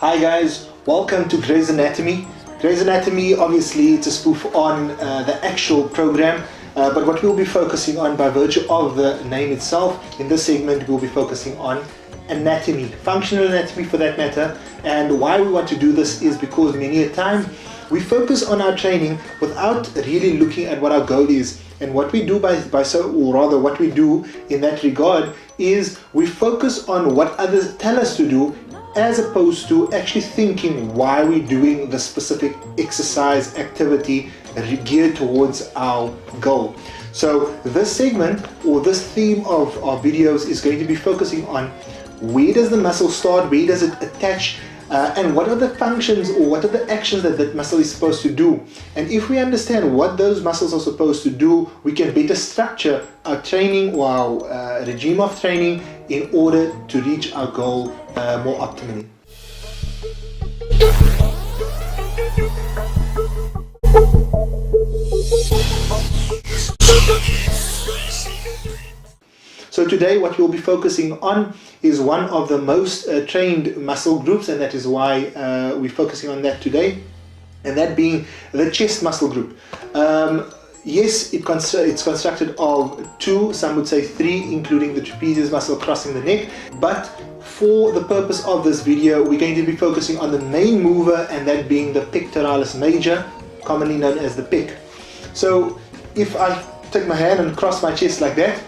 Hi guys, welcome to Grey's Anatomy. Grey's Anatomy, obviously it's a spoof on the actual program, but what we'll be focusing on by virtue of the name itself, in this segment we'll be focusing on anatomy, functional anatomy for that matter. And why we want to do this is because many a time we focus on our training without really looking at what our goal is. And what we do what we do in that regard is we focus on what others tell us to do, as opposed to actually thinking why we're doing the specific exercise activity geared towards our goal. So this segment or this theme of our videos is going to be focusing on where does the muscle start, where does it attach, and what are the functions or what are the actions that that muscle is supposed to do. And if we understand what those muscles are supposed to do, we can better structure our training or our regime of training in order to reach our goal more optimally. So today what we'll be focusing on is one of the most trained muscle groups, and that is why we're focusing on that today, and that being the chest muscle group. Yes, it's constructed of two, some would say three, including the trapezius muscle crossing the neck, but for the purpose of this video we're going to be focusing on the main mover, and that being the Pectoralis Major, commonly known as the pec. So if I take my hand and cross my chest like that,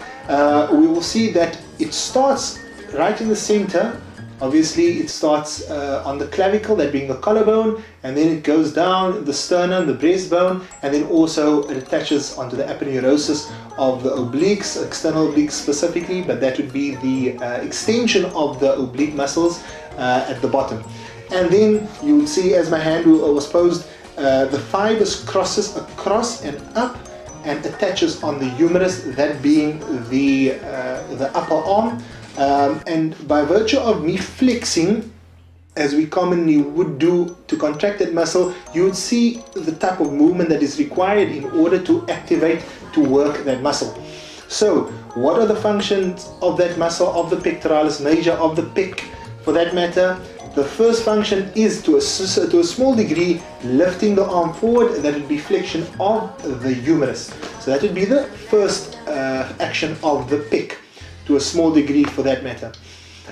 we will see that it starts right in the center. Obviously it starts on the clavicle, that being the collarbone, and then it goes down the sternum, the breastbone, and then also it attaches onto the aponeurosis of the obliques, external obliques specifically, but that would be the extension of the oblique muscles at the bottom. And then you would see, as my hand was posed, the fibers crosses across and up and attaches on the humerus, that being the upper arm. And by virtue of me flexing, as we commonly would do to contract that muscle, you would see the type of movement that is required in order to activate, to work that muscle. So what are the functions of that muscle, of the pectoralis major, of the pec for that matter? The first function is to a small degree lifting the arm forward. That would be flexion of the humerus. So that would be the first action of the pec, to a small degree for that matter.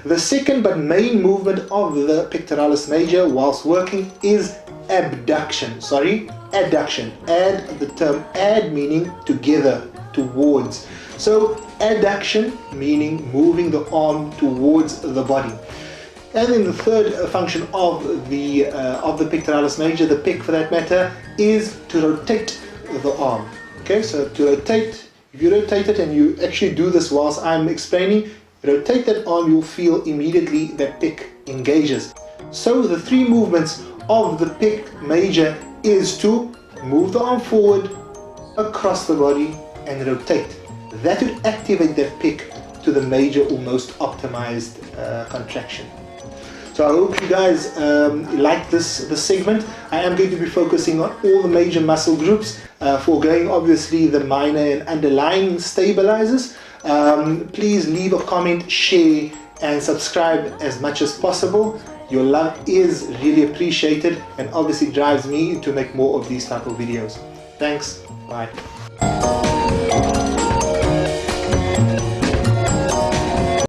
The second but main movement of the pectoralis major whilst working is abduction. Adduction. Add, the term add meaning together, towards. So adduction meaning moving the arm towards the body. And then the third function of the pectoralis major, the pec for that matter, is to rotate the arm. Okay, so to rotate, if you rotate it, and you actually do this whilst I'm explaining, rotate that arm, you'll feel immediately that pec engages. So the three movements of the pec major is to move the arm forward, across the body, and rotate. That would activate that pec to the major or most optimized contraction. So I hope you guys like this segment. I am going to be focusing on all the major muscle groups, foregoing obviously the minor and underlying stabilizers. Please leave a comment, share, and subscribe as much as possible. Your love is really appreciated and obviously drives me to make more of these type of videos. Thanks. Bye.